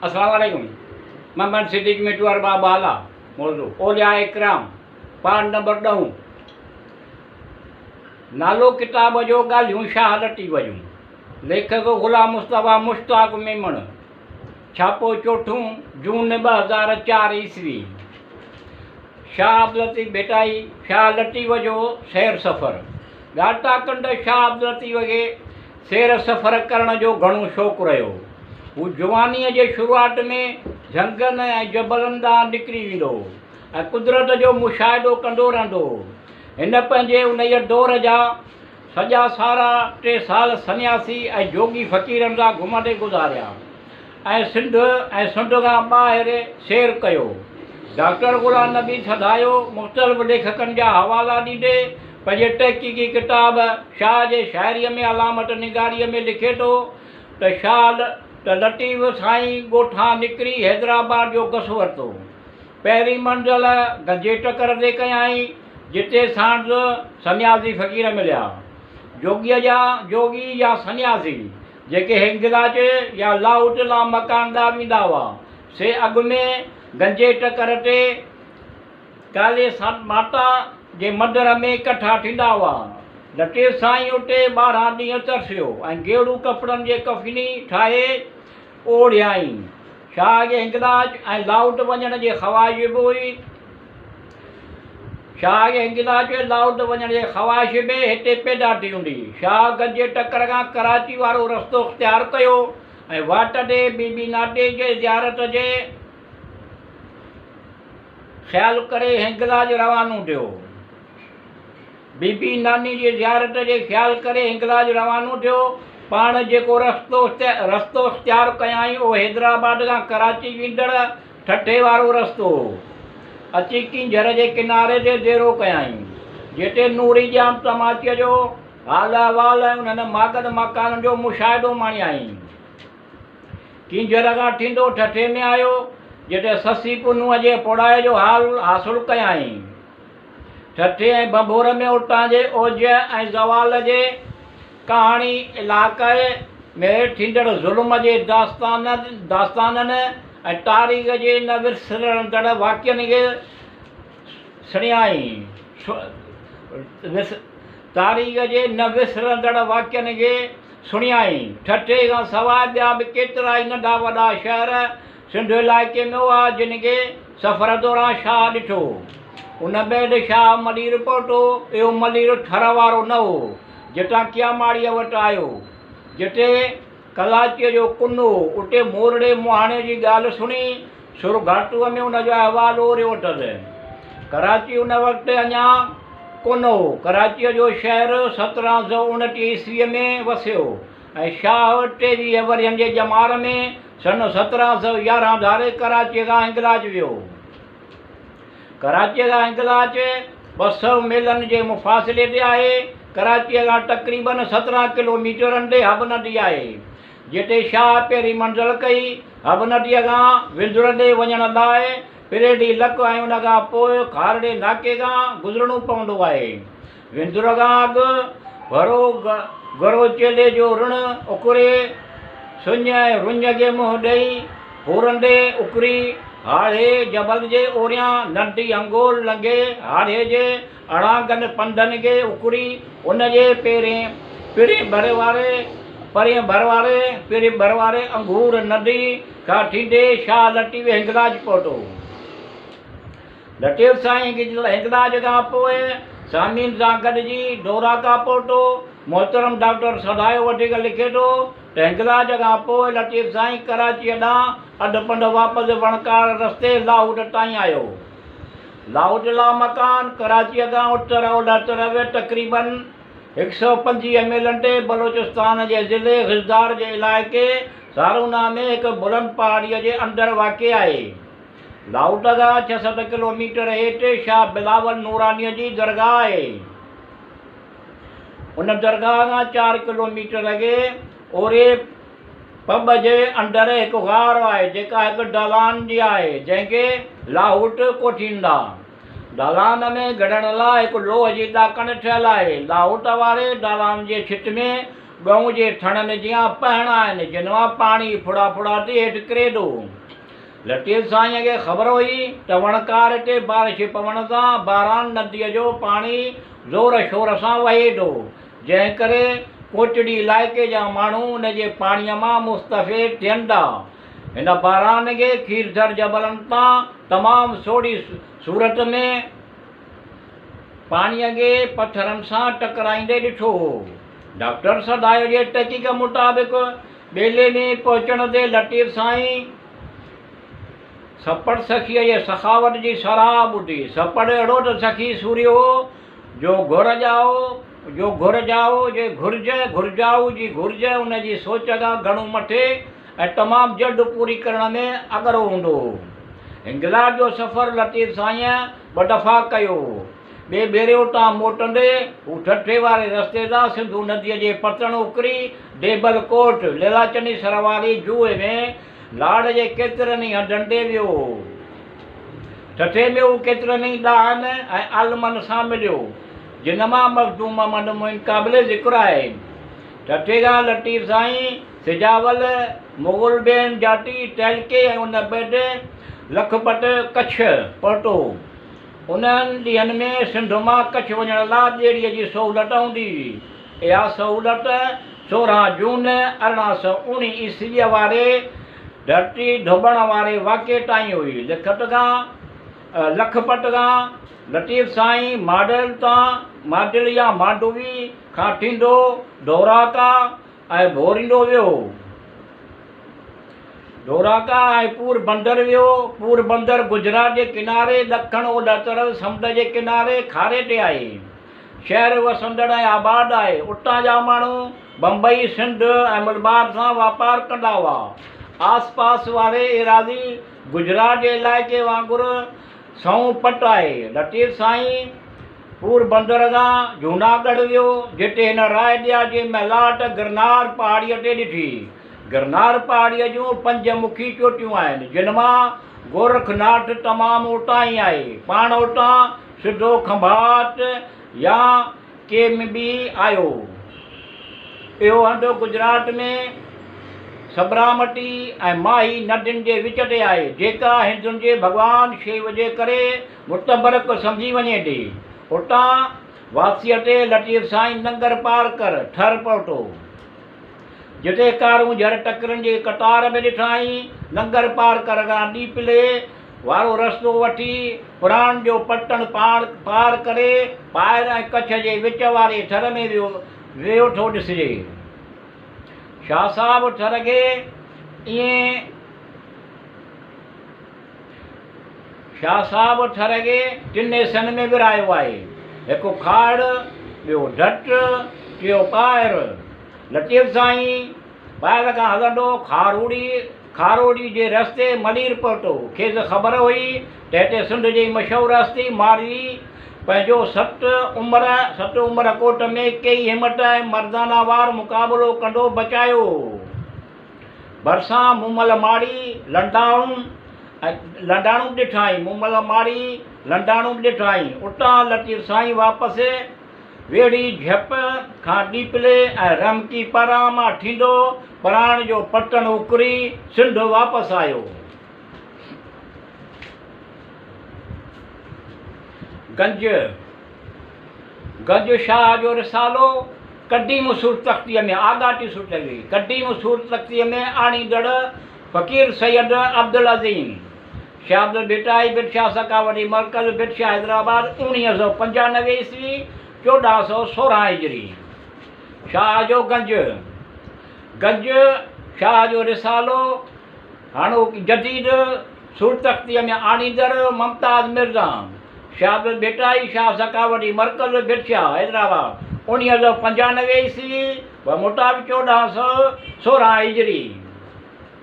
अस्सलाम वालेकुम। मोहम्मद सिद्दीक मिटवार बाबा आला मौजू ओलिया इकराम पार्ट नंबर 10 नालो किताब जो ॻाल्हियूं शाह लटी वयूं। लेखक ग़ुलाम मुस्तफ़ा मुश्ताक मेमण। छापो चोठूं जून 2004 ईस्वी। शाह अब्दुल लतीफ़ भेटाई शाह लटी वजो सैर सफ़र। ॻाटा कंड शाह अब्दुल लतीफ़ खे सैर सफ़र करण जो घणो शौक़ु रहियो। हू जवानीअ जे शुरूआति में झंगनि ऐं जबलनि ॾांहुं निकिरी वेंदो ऐं कुदरत जो मुशाहिदो कंदो रहंदो। हिन पंहिंजे उन्हीअ दौर जा सॼा सारा 3 साल सन्यासी ऐं जोगी फ़क़ीरनि सां घुमंदे गुज़ारिया ऐं सिंध ऐं सुंढ खां ॿाहिरि सैर कयो। डॉक्टर ग़ुलाम नबी सदायो मुख़्तलिफ़ लेखकनि जा हवाला ॾींदे पंहिंजे तहक़ीक़ी किताब शाह जे शाइरीअ में अलामत निगारीअ में लिखे थो त शाह लतीफ़ साईं ॻोठां निकिरी हैदराबाद जो गस वरितो। पहिरीं मंज़िल गंजे टकर ते कयाई जिते सांड सन्यासी फ़क़ीर मिलिया। जोगी या सन्यासी जेके हिंगलाज या लाहौट ला मकान ॾांहुं वेंदा हुआ से अॻु में गंजे टकर ते काले माता जे मंदर में इकट्ठा थींदा हुआ। लतीफ़ साईं उते 12 ॾींहं तरसियो ऐं गेड़ू कपिड़नि जे कफ़नी ठाहे ओढ़ियाई। शाह खे हिंगलाज ऐं लाहौट वञण जी ख़्वाहिश बि हुई। शाह खे हिंगलाज लाहौट वञण जी ख़्वाहिश बि हिते पैदा थी हूंदी। शाह गंजे टकर खां कराची वारो रस्तो इख़्तियार कयो ऐं वाट ते बीबी नाटे जे ज़ियारत जे ख़्यालु करे हिंगलाज रवानो थियो। बीबी नानी जी ज़ियारत जे ख़्यालु करे हिंगलाज रवानो थियो। पाण जेको रस्तो इख़्तियार कयाई उहो हैदराबाद खां कराची वेंदड़ ठठे वारो रस्तो अची किंझर जे किनारे ते डेरो कयाई जिते नूरी जाम तमाचीअ जो हाल अहवाल ऐं उन्हनि मागद मकाननि जो मुशाहिदो माणियाई। किंझर खां थींदो ठठे में आयो जिते ससी पुनूअ जे पोड़ाए जो हाल हासिलु कयाई। ठठे ऐं बंबोर में उतां जे ओज ऐं ज़वाल जे कहाणी इलाइक़े में थींदड़ ज़ुल्म जे दास्ताननि ऐं तारीख़ जे न विसरंदड़ वाक़िअनि खे सुणियाई। ठठे खां सवाइ ॿिया बि केतिरा ई नंढा वॾा शहर सिंध इलाइक़े में हुआ जिन खे सफ़र दौरान शाह ॾिठो। उन बैदि शाह मलीर पहुतो। इहो मलीर ठर वारो न हो जितां कियामाड़ीअ वटि आयो जिते कलाचीअ जो कुनो उते मोरड़े मुहाणे जी ॻाल्हि सुणी सुरघाटूअ में उनजो अहवालु ओरियो वठसि। कराची उन वक़्तु अञा कोन हो। कराचीअ जो शहर 1729 ईस्वीअ में वसियो ऐं शाह 23 वरियनि जे ॼमार में सन 1711 धारे कराचीअ खां हिंगलाज वियो। कराचीअ खां हिंगलाज 200 मीलनि जे मुफ़ासिले ते आहे। कराचीअ खां तक़रीबन 17 किलोमीटरनि ते हब नदी आहे जिते शाह पहिरीं मंज़िल कई। हब नदीअ खां विंदुर ॾे वञण लाइ पिरेडी लक ऐं उन खां पोइ खारड़े नाके खां गुज़रणो पवंदो आहे। विंदुर खां अॻु घरो चेले जो ऋण उकुरे सुञ ऐं रुञ खे मुंहुं ॾेई पूरंदे उकरी हाड़े जबल जे ओरियां नंढी अंगोल लंघे हाड़े जे अड़ांगनि पंधनि खे उकरी उन जे परे भर वारे अंगूर नदी खां थींदे शाह लतीफ़ हिंगलाज पहुतो। लतीफ़ साईं हिंगलाज खां पोइ सामीन सां गॾिजी डोरा खां पहुतो। मोहतरम डॉक्टर सदायो वधीक लिखे थो त हिंगलाज खां पोइ लतीफ़ साईं कराचीअ ॾांहुं अधु पंध वापसि वणकार रस्ते लाहौट ताईं आयो। लाहौट ला मकान कराचीअ खां उत्तर ओलह तरफ़ तक़रीबन 125 मीलनि ते बलोचिस्तान जे ज़िले ख़िज़दार जे इलाइक़े सारूना में हिकु बुलंद पहाड़ीअ जे अंदरि वाक़िअ आहे। लाहौट खां 66 किलोमीटर हेठि शाह बिलावल नूरानीअ जी दरगाह आहे। उन दरगाह खां 4 किलोमीटर अॻे ओरे पब जे अंदरि हिकु गार आहे जेका हिकु दालान जी आहे जंहिंखे लाहौट कोठींदा। दालान में गड़ण लाइ हिकु लोह जी ॾाकण ठहियलु आहे। लाहौट वारे दालान जे छित में ॻऊं जे थणनि जियां पहणा आहिनि जिन मां पाणी फुड़ा फुड़ा थी हेठि किरे थो। लतीफ़ साईंअ खे ख़बर हुई त वणकार ते बारिश पवण सां बारान नदीअ जो पाणी ज़ोर शोर सां वहे थो, जंहिं करे कोटड़ी इलाइक़े जा माण्हू उन जे पाणीअ मां मुस्तफ़िद थियनि था। हिन बारान खे खीरथर जबलनि तां तमामु सोढ़ी सूरत में पाणीअ खे पथरनि सां टकराईंदे ॾिठो। डॉक्टर सदायो जे तहक़ीक़ मुताबिक़ ॿेले में पहुचण ते लतीफ़ साईं सपड़ सखीअ जे सखावत जी सराह ॿुधी। सपड़ अहिड़ो त सखी सूर्य हो जो घुरजाओ जे घुरजाऊ जी घुर्ज उन जी सोच खां घणो मथे ऐं तमामु जल्द पूरी करण में अॻरो हूंदो। इंगलैंड जो सफ़र लतीफ़ साईं 2 दफ़ा कयो। ॿिए भेरे उतां मोटंदे हू ठठे वारे रस्ते तां सिंधू नदीअ जे पतन उकिरी डेबल कोट लीलाचंदी सर वारी जूए में लाड़ जे केतिरनि ई हंधनि ते वियो। ठठे में हू केतिरनि ई ॾाहनि ऐं आलमनि सां मिलियो जिन मां मखदूम अहमद मोइन क़ाबिल ज़िक्र आहे। ठठे खां लतीफ़ साईं सिजावल मुग़ल जाटी टहलके ऐं उन बैदि लखपत कच्छ पहुतो। उन्हनि ॾींहंनि में सिंध मां कच्छ वञण लाइ ॿेड़ीअ जी सहूलियत हूंदी हुई। इहा सहूलियत 16 जून 1819 ईस्वीअ वारे धरती धोबण वारे वाक़े ताईं हुई। लखपत खां लतीफ़ साईं माडल या मांडवी खां थींदो धोराका ऐं भोरींदो वियो। धोराका ऐं पोरबंदर वियो। पोरबंदर गुजरात जे किनारे ॾखण ओलह तरफ़ समुंड जे किनारे खारे ते आहे। शहर वसंदड़ ऐं आबाद आहे। उतां जा माण्हू बम्बई सिंध ऐं मलबार सां वापारु कंदा हुआ। आस पास वारे एराज़ी गुजरात जे इलाइक़े वांगुरु सऊं पट आहे। लतीफ़ साईं पोरबंदर खां जूनागढ़ वियो जिते हिन राय ॾिया जी महिलाट गिरनार पहाड़ीअ ते ॾिठी। गिरनार पहाड़ीअ जूं 5 मुखी चोटियूं आहिनि जिन मां गोरखनाथ तमामु उतां ई आहे। पाण उतां सिधो खंभात या केम बि आयो। इहो हंधु गुजरात में सबरामती ऐं माही नदियुनि जे विच ते आहे जेका हिंदुनि जे भॻवान शिव जे करे मुतबरक सम्झी वञे थी। उतां वासीअ ते लतीफ़ साईं नंगर पार कर ठर पहुतो जिते कारूं झर टकरनि जे कतार में ॾिठाई। नंगर पार कर खां ॾीपले वारो रस्तो वठी पुराण जो पटण पार करे ॿाहिरि ऐं कच्छ जे विच वारे ठर में वियो थो ॾिसिजे। शाह साहिब ठर खे टिनि हिसनि में विरायो आहे। हिकु खाड़, ॿियो ढट, टियों ॿाहिर। लतीफ़ साईं ॿाहिरि खां हलंदो खारोड़ी जे रस्ते मलीर पहुतो। खेसि ख़बर हुई त हिते सिंध जी मशहूरु हस्ती मारवी पंहिंजो सत उमिरि कोट में कई हिमत ऐं मर्दाना वार मुक़ाबिलो कंदो बचायो। भरिसां मुमल माड़ी लंडाणू ॾिठाई। उतां लतीफ़ साईं वापसि वेड़ी झप खां ॾीपले ऐं रमकी पारां मां थींदो पराण जो पटन उकरी सिंध वापसि आयो। गंज शाह जो रिसालो क़दीम सूरत तख़्तीअ में आगाटी सुटली क़दीम सूरत तख़्तीअ में आणींदड़ फ़क़ीर सैयद अब्दुल अज़ीम शाह अब्दुल भिटाई बिरशाह सकावती मरकज़ बिरशाह हैदराबाद 1995 ईस्वी 1416 हिजरी। शाह जो गंज शाह जो रिसालो हाणोकी जदीद सूरत तख़्तीअ में आणींदड़ मुमताज़ मिर्ज़ा शाह अब्दुल भिटाई शाह सकावती मरकज़ बिरशाह हैदराबाद 1995 ईस्वी व मुताबिक़ 1416 हिजरी।